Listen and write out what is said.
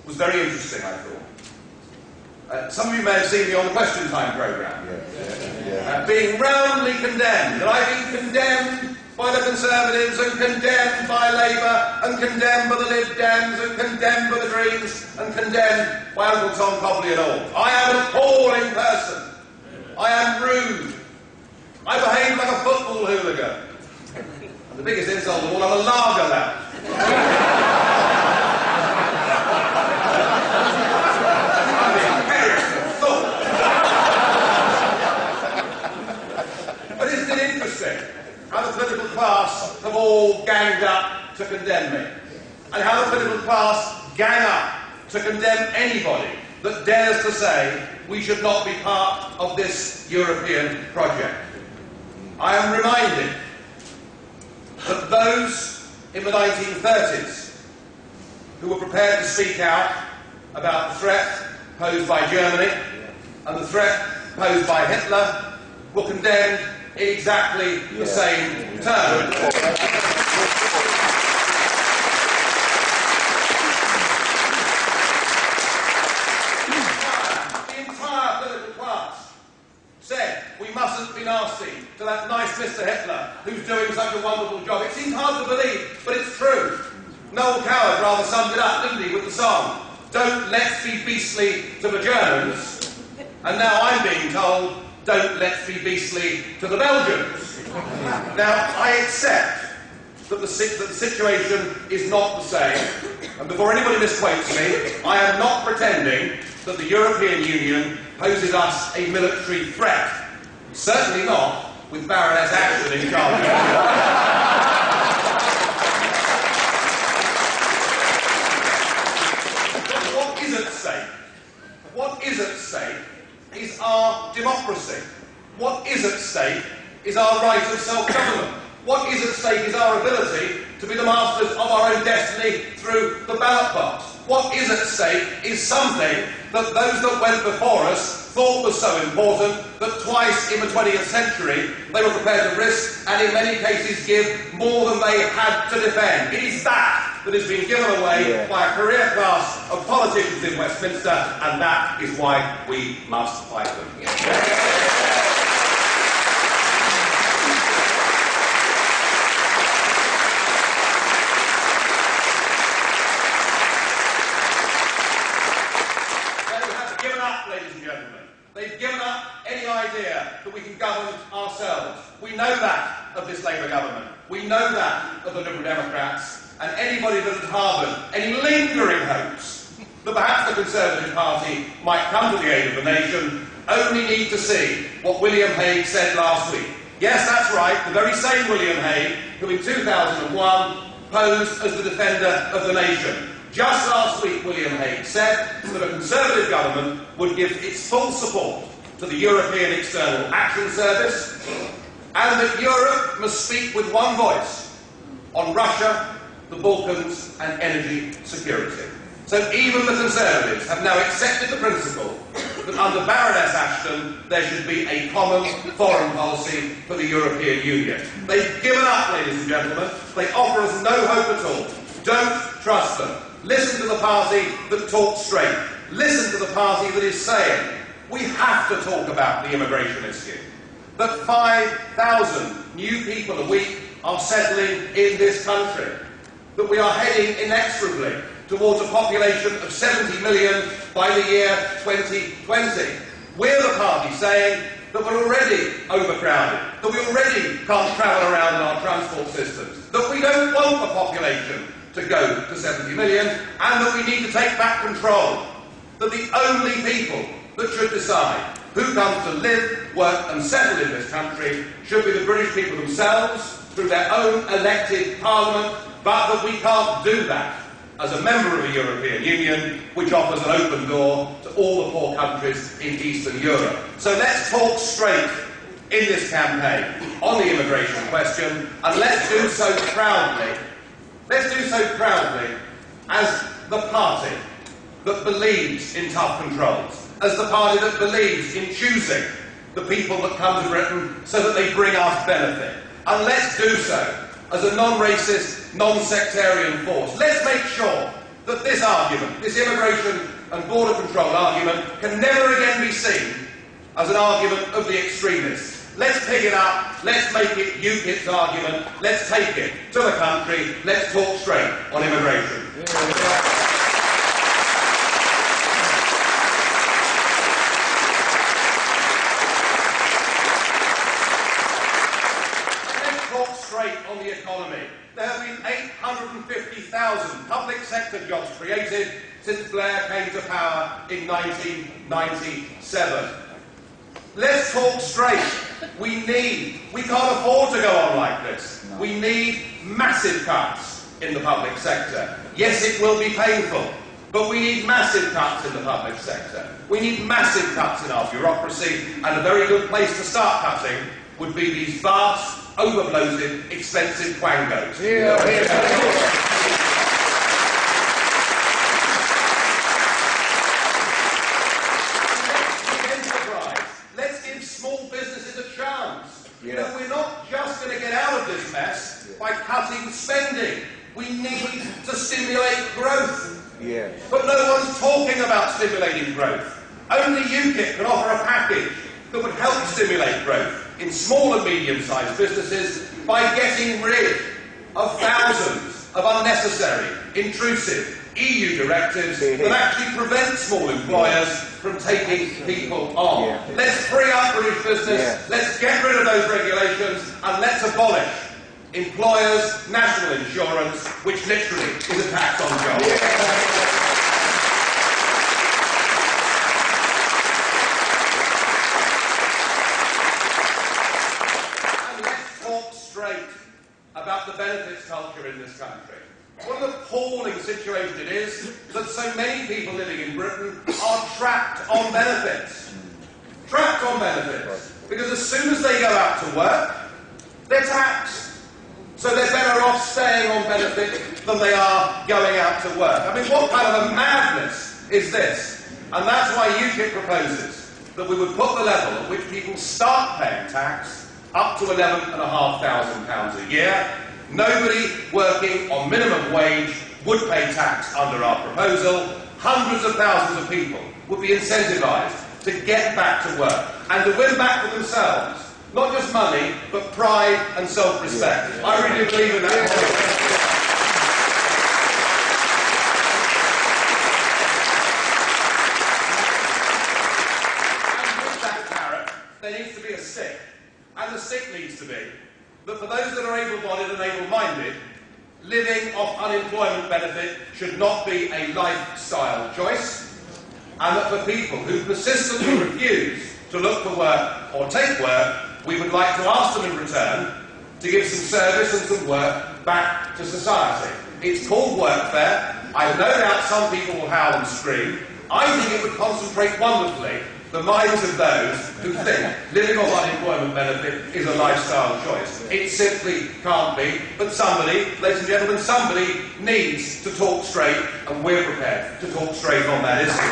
was very interesting, I thought. Some of you may have seen me on the Question Time programme, being roundly condemned, that I've been condemned by the Conservatives and condemned by Labour and condemned by the Lib Dems and condemned by the Greens and condemned by Uncle Tom Cobley and all. I am an appalling person. I am rude. I behave like a football hooligan. And the biggest insult of all, I'm a lager lad. But isn't it interesting how the political class have all ganged up to condemn me? And how the political class gang up to condemn anybody that dares to say we should not be part of this European project. I am reminded that those in the 1930s who were prepared to speak out about the threat posed by Germany and the threat posed by Hitler were condemned in exactly the same terms. The entire political class said we mustn't be nasty to that nice Mr. Hitler who's doing such a wonderful job. It seems hard to believe, but it's true. Noel Coward rather summed it up, didn't he, with the song, "Don't let's be beastly to the Germans." And now I'm being told, "Don't let's be beastly to the Belgians." Now, I accept that the situation is not the same. And before anybody misquotes me, I am not pretending that the European Union poses us a military threat. Certainly not with Baroness Ashton in charge. But what is at stake? What is at stake is our democracy. What is at stake is our right of self-government. What is at stake is our ability to be the masters of our own destiny through the ballot box. What is at stake is something that those that went before us thought was so important that twice in the 20th century they were prepared to risk and in many cases give more than they had to defend. It is that has been given away by a career class of politicians in Westminster, and that is why we must fight them. Ladies and gentlemen, they've given up any idea that we can govern ourselves. We know that of this Labour government. We know that of the Liberal Democrats. And anybody that has harboured any lingering hopes that perhaps the Conservative Party might come to the aid of the nation only need to see what William Hague said last week. Yes, that's right, the very same William Hague who in 2001 posed as the defender of the nation. Just last week, William Hague said that a Conservative government would give its full support to the European External Action Service and that Europe must speak with one voice on Russia, the Balkans and energy security. So even the Conservatives have now accepted the principle that under Baroness Ashton there should be a common foreign policy for the European Union. They've given up, ladies and gentlemen. They offer us no hope at all. Don't trust them. Listen to the party that talks straight. Listen to the party that is saying we have to talk about the immigration issue. That 5,000 new people a week are settling in this country. That we are heading inexorably towards a population of 70 million by the year 2020. We're the party saying that we're already overcrowded, that we already can't travel around in our transport systems, that we don't want the population to go to 70 million, and that we need to take back control. That the only people that should decide who comes to live, work and settle in this country should be the British people themselves, through their own elected parliament, but that we can't do that as a member of the European Union, which offers an open door to all the poor countries in Eastern Europe. So let's talk straight in this campaign on the immigration question, and let's do so proudly. Let's do so proudly as the party that believes in tough controls, as the party that believes in choosing the people that come to Britain so that they bring us benefit. And let's do so as a non-racist, non-sectarian force. Let's make sure that this argument, this immigration and border control argument, can never again be seen as an argument of the extremists. Let's pick it up, let's make it UKIP's argument, let's take it to the country, let's talk straight on immigration. Let's talk straight on the economy. There have been 850,000 public sector jobs created since Blair came to power in 1997. Let's talk straight. We can't afford to go on like this. No. We need massive cuts in the public sector. Yes, it will be painful, but we need massive cuts in the public sector. We need massive cuts in our bureaucracy, and a very good place to start cutting would be these vast, overbloated, expensive quangos. Small businesses a chance. You know, we're not just going to get out of this mess by cutting spending. We need to stimulate growth. But no one's talking about stimulating growth. Only UKIP can offer a package that would help stimulate growth in small and medium-sized businesses by getting rid of thousands of unnecessary, intrusive EU directives that actually prevent small employers from taking people on. Let's free up British business, let's get rid of those regulations, and let's abolish employers' national insurance, which literally is a tax on jobs. And let's talk straight about the benefits culture in this country. What an appalling situation it is that so many people living in Britain are trapped on benefits. Trapped on benefits. Because as soon as they go out to work, they're taxed. So they're better off staying on benefit than they are going out to work. I mean, what kind of a madness is this? And that's why UKIP proposes that we would put the level at which people start paying tax up to £11,500 a year. Nobody working on minimum wage would pay tax under our proposal. Hundreds of thousands of people would be incentivised to get back to work and to win back for themselves not just money, but pride and self-respect. I really believe in that. And with that carrot, there needs to be a stick. And the stick needs to be that for those that are able-bodied and able-minded, living off unemployment benefit should not be a lifestyle choice, and that for people who persistently refuse to look for work or take work, we would like to ask them in return to give some service and some work back to society. It's called workfare. I have no doubt some people will howl and scream. I think it would concentrate wonderfully the minds of those who think living on unemployment benefit is a lifestyle choice. It simply can't be, but somebody, ladies and gentlemen, somebody needs to talk straight, and we're prepared to talk straight on that issue.